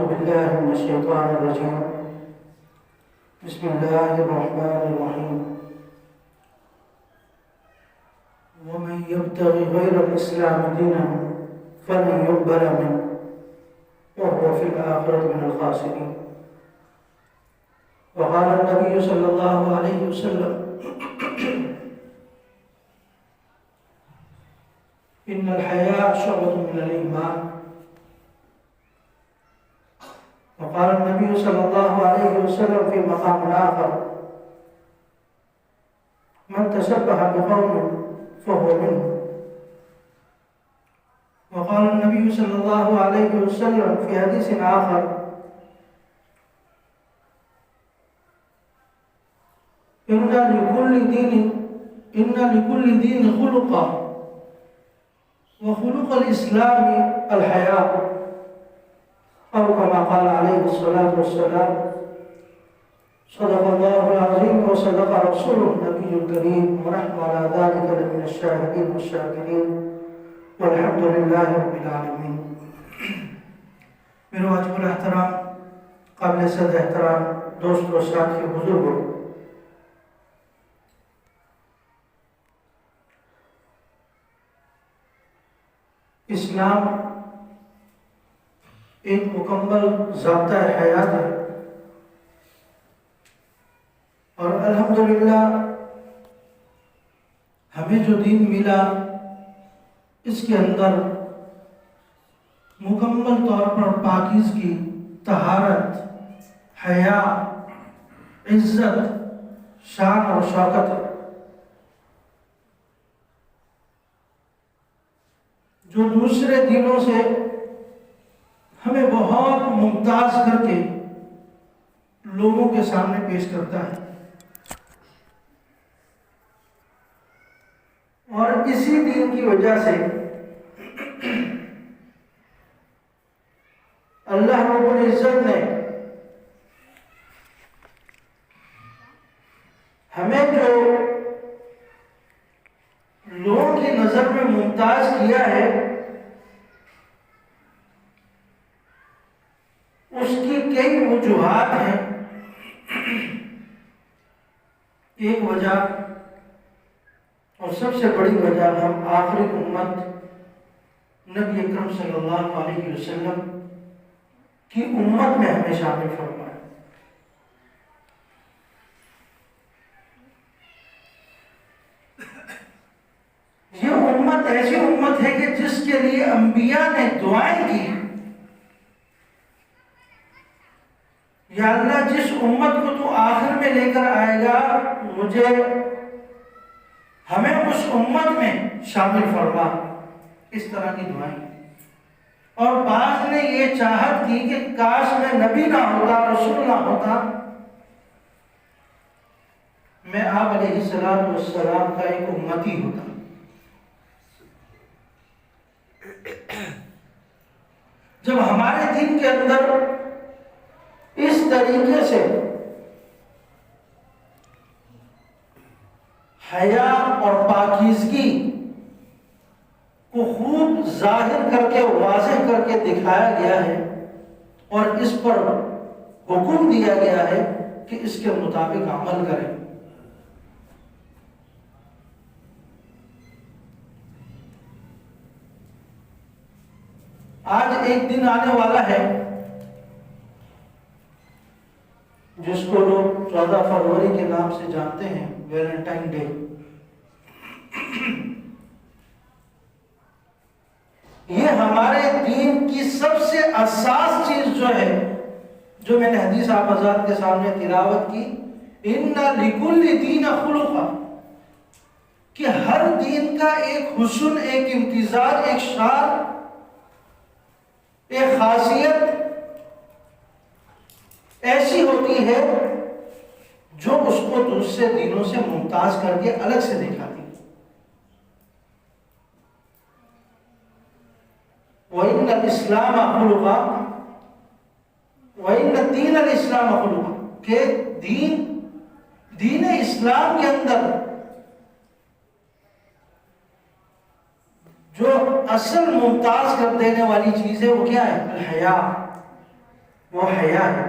بالله من الشيطان الرجيم. بسم الله الرحمن الرحيم. ومن يبتغي غير الإسلام دينا فلن يقبل منه وهو في الآخرة من الخاسرين. وقال النبي صلى الله عليه وسلم: إن الحياء شعبة من الإيمان. وقال النبي صلى الله عليه وسلم في مقام آخر: من تشبه بقوم فهو منه. وقال النبي صلى الله عليه وسلم في حديث آخر: إن لكل دين خلقا وخلق الإسلام الحياء، أو كما قال عليه الصلاة والسلام: صدق الله العظيم وصدق رسوله النبي الكريم، ونحن على ذلك لمن الشاهدين والشاكرين، والحمد لله رب العالمين. میرے واجب الاحترام، قابل صد احترام دوست و ساتھی بزرگوں، اسلام ایک مکمل ضابطہ حیات ہے، اور الحمدللہ ہمیں جو دین ملا اس کے اندر مکمل طور پر پاکیزگی، طہارت، حیا، عزت، شان اور شوکت ہے، جو دوسرے دینوں سے ہمیں بہت ممتاز کر کے لوگوں کے سامنے پیش کرتا ہے۔ اور اسی دین کی وجہ سے اللہ رب العزت نے ہمیں جو لوگوں کی نظر میں ممتاز کیا ہے، اس کی کئی وجوہات ہیں۔ ایک وجہ اور سب سے بڑی وجہ، ہم آخری امت نبی اکرم صلی اللہ علیہ وسلم کی امت میں ہمیں شامل فرمایا۔ یہ امت ایسی امت ہے کہ جس کے لیے انبیاء نے دعائیں کی، یا اللہ جس امت کو تو آخر میں لے کر آئے گا، ہمیں اس امت میں شامل فرما، اس طرح کی دعائیں۔ اور بعض نے یہ چاہت کی کہ کاش میں نبی نہ ہوتا، رسول نہ ہوتا، میں آپ علیہ السلام کا ایک امتی ہوتا۔ جب ہمارے دین کے اندر اس طریقے سے حیا اور پاکیزگی کو خوب ظاہر کر کے، واضح کر کے دکھایا گیا ہے، اور اس پر حکم دیا گیا ہے کہ اس کے مطابق عمل کریں، آج ایک دن آنے والا ہے جس کو لوگ 14 فروری کے نام سے جانتے ہیں، ویلنٹائن ڈے۔ یہ ہمارے دین کی سب سے اساس چیز جو ہے، جو میں نے حدیث آپ حضرات کے سامنے تلاوت کی، ان لکل دین خلقا، کہ ہر دین کا ایک حسن، ایک امتزاج، ایک شان، ایک خاصیت ایسی ہوتی ہے جو اس کو دوسرے دینوں سے ممتاز کر کے الگ سے دکھاتی ہے۔ وَإِنَّ الْإِسْلَامَ خُلُقًا وَإِنَّ الدِّينَ الْإِسْلَامَ خُلُقًا، کہ دین اسلام کے اندر جو اصل ممتاز کر دینے والی چیز ہے وہ کیا ہے؟ الحیا، وہ حیا ہے۔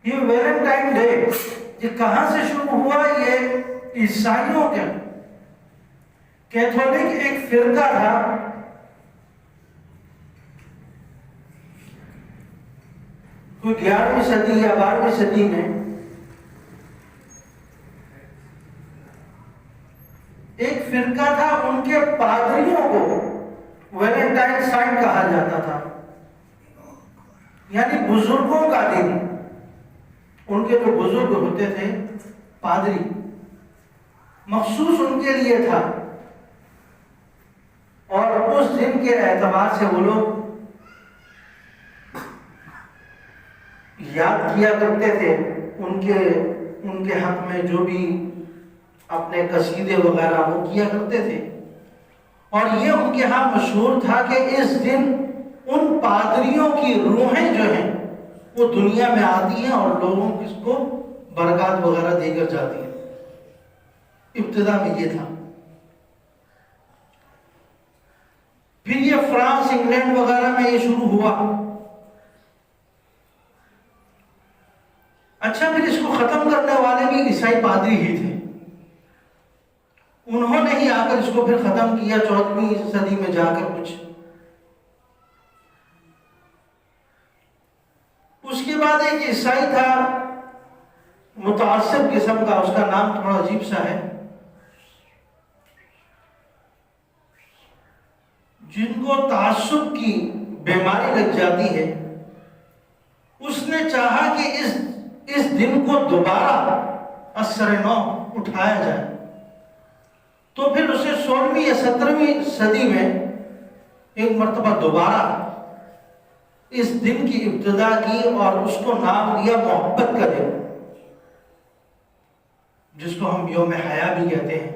یہ ویلنٹائن ڈے یہ کہاں سے شروع ہوا؟ یہ عیسائیوں کے کیتھولک ایک فرقہ تھا، کوئی 11ویں صدی یا 12ویں صدی میں ایک فرقہ تھا، ان کے پادریوں کو ویلنٹائن سائن کہا جاتا تھا، یعنی بزرگوں کا دن۔ ان کے جو بزرگ ہوتے تھے پادری، مخصوص ان کے لیے تھا، اور اس دن کے اعتبار سے وہ لوگ یاد کیا کرتے تھے ان کے حق میں جو بھی اپنے قصیدے وغیرہ وہ کیا کرتے تھے۔ اور یہ ان کے ہاں مشہور تھا کہ اس دن ان پادریوں کی روحیں جو ہیں وہ دنیا میں آتی ہیں اور لوگوں کو برکات وغیرہ دے کر جاتی ہیں۔ ابتدا میں یہ تھا، پھر یہ فرانس، انگلینڈ وغیرہ میں یہ شروع ہوا۔ اچھا، پھر اس کو ختم کرنے والے بھی عیسائی پادری ہی تھے، انہوں نے ہی آ کر اس کو پھر ختم کیا 14ویں صدی میں جا کر کچھ۔ اس کے بعد ایک عیسائی تھا متعصب قسم کا، اس کا نام تھوڑا عجیب سا ہے، جن کو تعصب کی بیماری لگ جاتی ہے۔ اس نے چاہا کہ اس دن کو دوبارہ اثر نو اٹھایا جائے، تو پھر اسے 16ویں یا 17ویں صدی میں ایک مرتبہ دوبارہ اس دن کی ابتدا کی اور اس کو نام دیا محبت کا دن، جس کو ہم یوم حیا بھی کہتے ہیں۔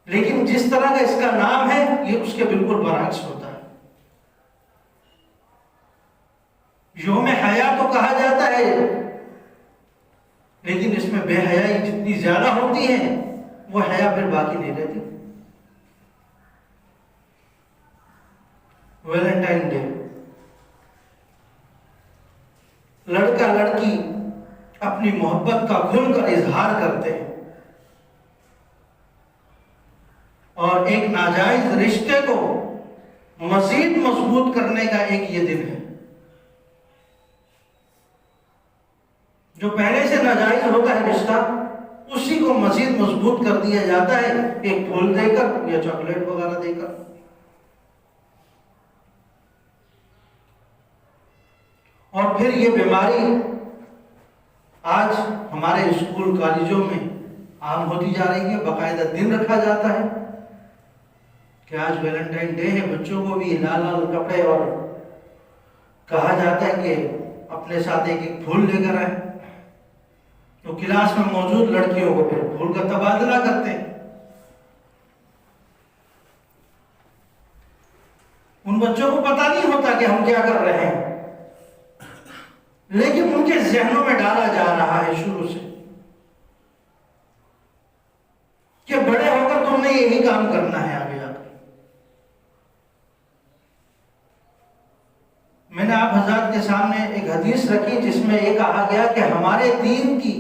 لیکن جس طرح کا اس کا نام ہے یہ اس کے بالکل برعکس ہوتا ہے۔ یوم حیا تو کہا جاتا ہے، لیکن اس میں بے حیائی جتنی زیادہ ہوتی ہے وہ حیا پھر باقی نہیں رہتی۔ ویلنٹائن ڈے، لڑکا لڑکی اپنی محبت کا کھل کر اظہار کرتے ہیں، اور ایک ناجائز رشتے کو مزید مضبوط کرنے کا ایک یہ دن ہے۔ جو پہلے سے ناجائز ہوتا ہے رشتہ، اسی کو مزید مضبوط کر دیا جاتا ہے ایک پھول دے کر یا چاکلیٹ وغیرہ دے کر۔ اور پھر یہ بیماری آج ہمارے اسکول کالجوں میں عام ہوتی جا رہی ہے، باقاعدہ دن رکھا جاتا ہے کہ آج ویلنٹائن ڈے ہے، بچوں کو بھی لال لال کپڑے، اور کہا جاتا ہے کہ اپنے ساتھ ایک ایک پھول لے کر آئے، تو کلاس میں موجود لڑکیوں کو پھر پھول کا تبادلہ کرتے ہیں۔ ان بچوں کو پتہ نہیں ہوتا کہ ہم کیا کر رہے ہیں، لیکن ان کے ذہنوں میں ڈالا جا رہا ہے شروع سے کہ بڑے ہو کر تم نے یہی کام کرنا ہے آگے جا کر۔ میں نے آپ حضرات کے سامنے ایک حدیث رکھی جس میں یہ کہا گیا کہ ہمارے دین کی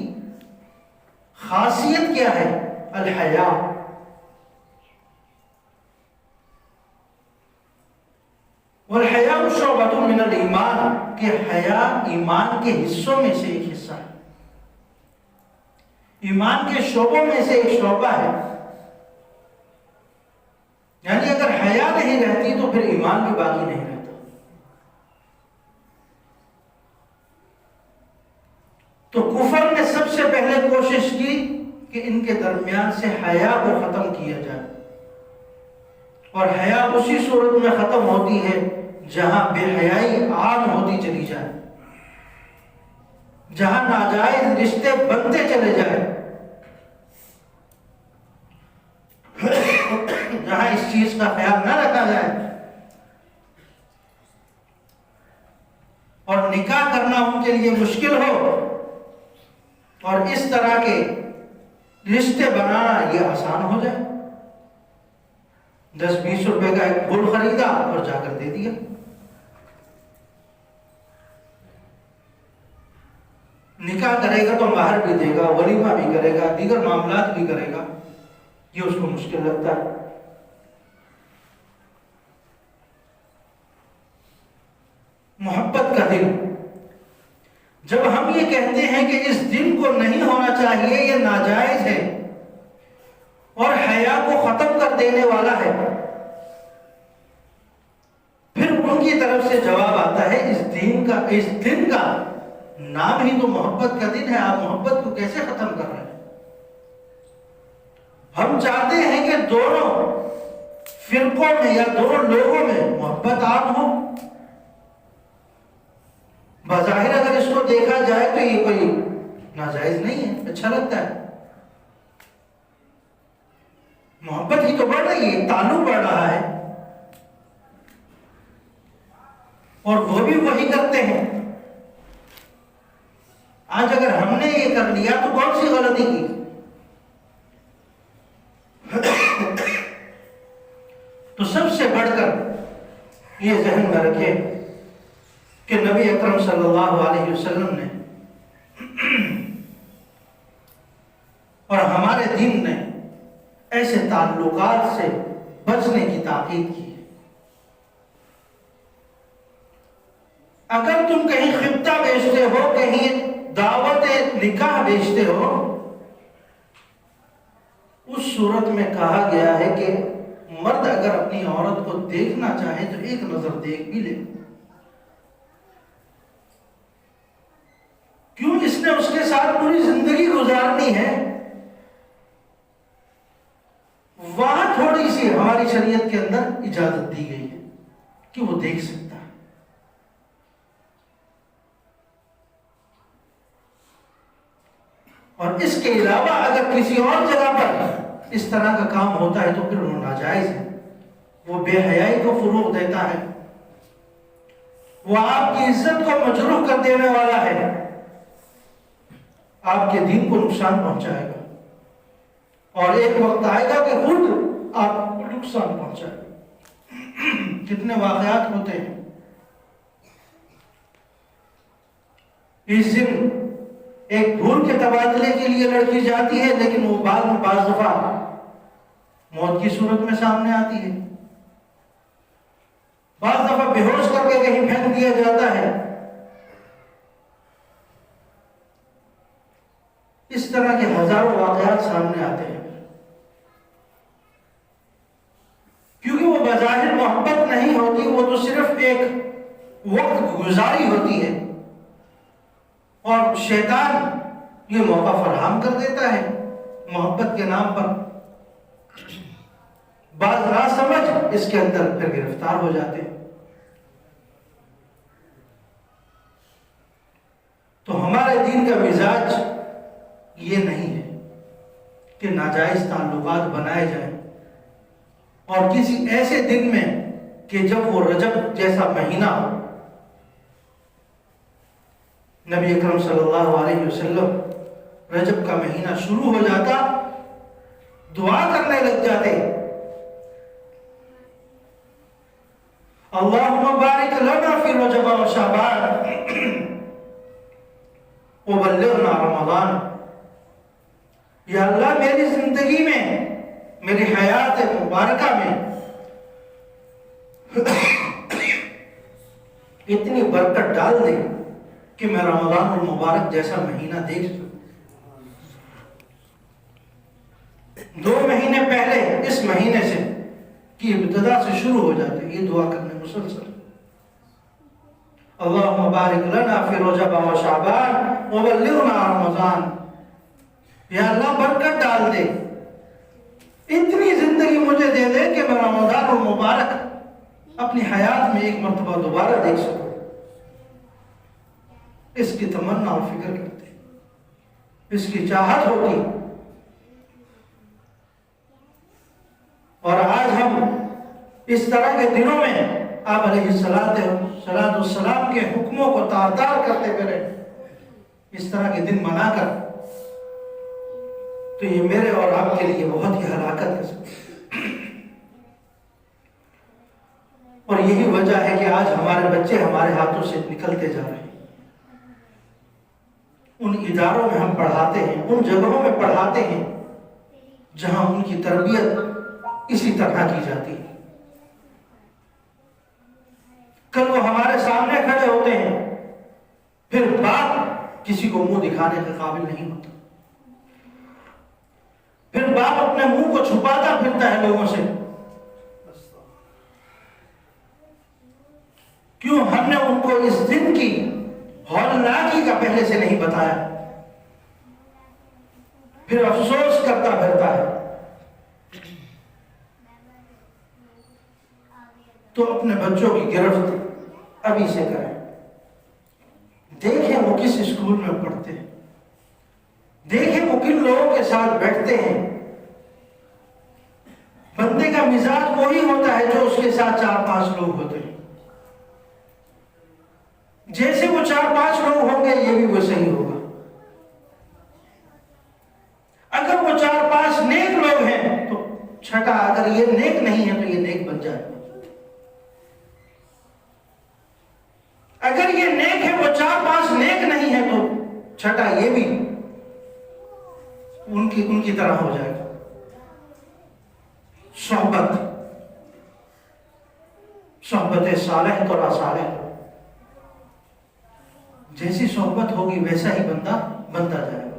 خاصیت کیا ہے؟ الحیا۔ والحیاء شعبۃ من الایمان، کہ حیا ایمان کے حصوں میں سے ایک حصہ ہے، ایمان کے شعبوں میں سے ایک شعبہ ہے۔ یعنی اگر حیا نہیں رہتی تو پھر ایمان بھی باقی نہیں رہتا۔ تو کفر نے سب سے پہلے کوشش کی کہ ان کے درمیان سے حیا کو ختم کیا جائے، اور حیا اسی صورت میں ختم ہوتی ہے جہاں بے حیائی عام ہوتی چلی جائے، جہاں ناجائز رشتے بنتے چلے جائیں، جہاں اس چیز کا خیال نہ رکھا جائے، اور نکاح کرنا ان کے لیے مشکل ہو، اور اس طرح کے رشتے بنانا یہ آسان ہو جائے۔ 10-20 روپے کا ایک پھول خریدا اور جا کر دے دیا. نکاح کرے گا تو مہر بھی دے گا، ولیمہ بھی کرے گا، دیگر معاملات بھی کرے گا، یہ اس کو مشکل لگتا ہے. محبت کا دن، جب ہم یہ کہتے ہیں کہ اس دن کو نہیں ہونا چاہیے، یہ ناجائز ہے اور حیا کو ختم کر دینے والا ہے، پھر ان کی طرف سے جواب آتا ہے اس دن کا نام ہی تو محبت کا دن ہے، آپ محبت کو کیسے ختم کر رہے ہیں؟ ہم چاہتے ہیں کہ دونوں فرقوں میں یا دونوں لوگوں میں محبت عام ہو. بظاہر اگر اس کو دیکھا جائے تو یہ کوئی ناجائز نہیں ہے، اچھا لگتا ہے. محبت ہی تو بڑھ رہی ہے، تعلق بڑھ رہا ہے، اور وہ بھی وہی کرتے ہیں. آج اگر ہم نے یہ کر لیا تو کون سی غلطی کی؟ تو سب سے بڑھ کر یہ ذہن میں رکھے کہ نبی اکرم صلی اللہ علیہ وسلم نے اور ہمارے دین نے ایسے تعلقات سے بچنے کی تاکید کی ہے. اگر تم کہیں خطہ بیچتے ہو، کہیں دعوت نکاح بیچتے ہو، اس صورت میں کہا گیا ہے کہ مرد اگر اپنی عورت کو دیکھنا چاہے تو ایک نظر دیکھ بھی لے. کیوں؟ اس نے اس کے ساتھ پوری زندگی گزارنی ہے. وہاں تھوڑی سی ہماری شریعت کے اندر اجازت دی گئی ہے کہ وہ دیکھ سکتا ہے. اور اس کے علاوہ اگر کسی اور جگہ پر اس طرح کا کام ہوتا ہے تو پھر وہ ناجائز ہے، وہ بے حیائی کو فروغ دیتا ہے، وہ آپ کی عزت کو مجروح کر دینے والا ہے، آپ کے دین کو نقصان پہنچائے گا، اور ایک وقت آئے گا کہ خود آپ کو نقصان پہنچائے گا. کتنے واقعات ہوتے ہیں. اس دن ایک بھول کے تبادلے کے لیے لڑکی جاتی ہے، لیکن وہ بعد میں بعض دفعہ موت کی صورت میں سامنے آتی ہے. بعض دفعہ بے ہوش کر کے کہیں پھینک دیا جاتا ہے. اس طرح کے ہزاروں واقعات سامنے آتے ہیں، کیونکہ وہ بظاہر محبت نہیں ہوتی، وہ تو صرف ایک وقت گزاری ہوتی ہے، اور شیطان یہ موقع فراہم کر دیتا ہے محبت کے نام پر. بعض نہ سمجھ اس کے اندر پھر گرفتار ہو جاتے ہیں. تو ہمارے دین کا مزاج یہ نہیں ہے کہ ناجائز تعلقات بنائے جائیں، اور کسی ایسے دن میں کہ جب وہ رجب جیسا مہینہ ہو. نبی اکرم صلی اللہ علیہ وسلم رجب کا مہینہ شروع ہو جاتا، دعا کرنے لگ جاتے، اللہم بارک لنا فی رجب و شعبان وبلغنا رمضان. یا اللہ میری زندگی میں، میری حیات مبارکہ میں اتنی برکت ڈال دے کہ میں رمضان المبارک جیسا مہینہ دیکھ سکوں. 2 مہینے پہلے اس مہینے سے کی ابتدا سے شروع ہو جاتے یہ دعا کرنے مسلسل. اللہم بارک لنا فی رجب و شعبان وبلغنا رمضان. یا اللہ برکت ڈال دے، اتنی زندگی مجھے دے دے کہ میں رمضان المبارک اپنی حیات میں ایک مرتبہ دوبارہ دیکھ سکوں. اس کی تمنا اور فکر کرتے، اس کی چاہت ہوتی. اور آج ہم اس طرح کے دنوں میں آپ علیہ السلام کے حکموں کو تار تار کرتے پھرے، اس طرح کے دن منا کر، تو یہ میرے اور آپ کے لیے بہت ہی ہلاکت ہے. اور یہی وجہ ہے کہ آج ہمارے بچے ہمارے ہاتھوں سے نکلتے جا رہے ہیں۔ ان اداروں میں ہم پڑھاتے ہیں، ان جگہوں میں پڑھاتے ہیں جہاں ان کی تربیت اسی طرح کی جاتی ہے۔ کل وہ ہمارے سامنے کھڑے ہوتے ہیں، پھر باپ کسی کو منہ دکھانے کے قابل نہیں ہوتا، پھر باپ اپنے منہ کو چھپاتا پھرتا ہے لوگوں سے۔ کیوں؟ ہم نے ان کو اس دن کی ہولناکی کا پہلے سے نہیں بتایا، پھر افسوس کرتا پھرتا ہے۔ تو اپنے بچوں کی گرفت ابھی سے کریں، دیکھیں وہ کس اسکول میں پڑھتے ہیں، دیکھیں وہ کن لوگوں کے ساتھ بیٹھتے ہیں۔ بندے کا مزاج وہی ہوتا ہے جو اس کے ساتھ 4-5 لوگ ہوتے ہیں۔ جیسے وہ 4-5 لوگ ہوں گے، یہ بھی ویسے ہی ہوگا۔ اگر وہ 4-5 نیک لوگ ہیں تو چھٹا، اگر یہ نیک نہیں ہے تو یہ نیک بن جائے۔ اگر یہ نیک ہے، وہ 4-5 نیک نہیں ہے تو چھٹا یہ بھی ان کی طرح ہو جائے گا۔ صحبت صالح تو صالح، جیسی صحبت ہوگی ویسا ہی بندہ بنتا جائے گا۔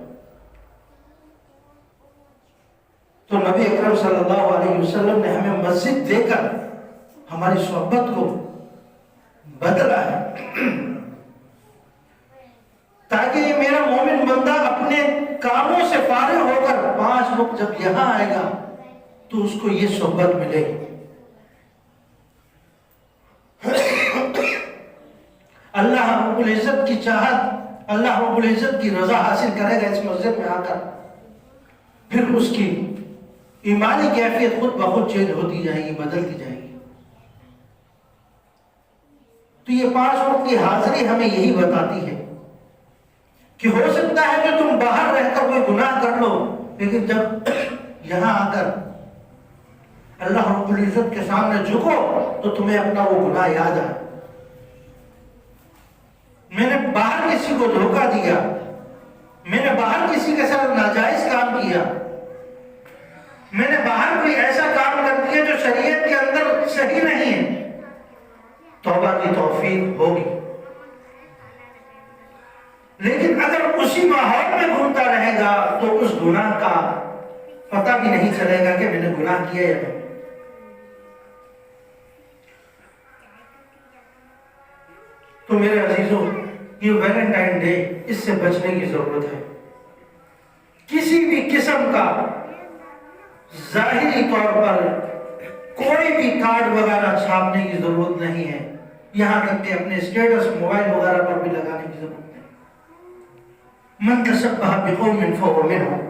تو نبی اکرم صلی اللہ علیہ وسلم نے ہمیں مسجد دے کر ہماری صحبت کو بدلا ہے، تاکہ یہ میرا مومن بندہ اپنے کاموں سے فارغ ہو کر 5 وقت جب یہاں آئے گا تو اس کو یہ صحبت ملے گی۔ اللہ رب العزت کی چاہت، اللہ رب العزت کی رضا حاصل کرے گا اس مسجد میں آ کر، پھر اس کی ایمانی کیفیت خود بخود چینج ہوتی جائے گی، بدلتی جائے گی۔ تو یہ 5 وقت کی حاضری ہمیں یہی بتاتی ہے کہ ہو سکتا ہے کہ تم باہر رہ کر کوئی گناہ کر لو، لیکن جب یہاں آ کر اللہ رب العزت کے سامنے جھکو تو تمہیں اپنا وہ گناہ یاد آئے۔ میں نے باہر کسی کو دھوکہ دیا، میں نے باہر کسی کے ساتھ ناجائز کام کیا، میں نے باہر کوئی ایسا کام کر دیا جو شریعت کے اندر صحیح نہیں ہے، توبہ کی توفیق ہوگی۔ لیکن اگر اسی ماحول میں گھومتا رہے گا تو اس گناہ کا پتہ بھی نہیں چلے گا کہ میں نے گناہ کیا یا نہیں۔ تو میرے عزیزوں، یہ ویلنٹائن ڈے، اس سے بچنے کی ضرورت ہے۔ کسی بھی قسم کا ظاہری طور پر کوئی بھی کارڈ وغیرہ چھاپنے کی ضرورت نہیں ہے، یہاں تک کہ اپنے اسٹیٹس موبائل وغیرہ پر بھی لگانے کی ضرورت نہیں۔ من تشبہ بقوم فہو منہم،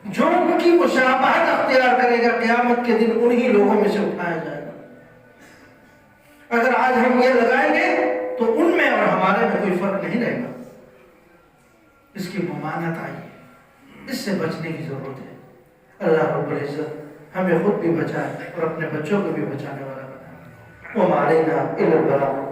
جو ان کی مشابہت اختیار کرے گا قیامت کے دن انہی لوگوں میں سے اٹھایا جائے گا۔ اگر آج ہم یہ لگائیں گے تو ان میں اور ہمارے میں کوئی فرق نہیں رہے گا۔ اس کی ممانعت آئی ہے، اس سے بچنے کی ضرورت ہے۔ اللہ رب العزت ہمیں خود بھی بچائے اور اپنے بچوں کو بھی بچانے والا بنائے۔ وَمَا عَلَيْنَا إِلَّا الْبَلَاغُ۔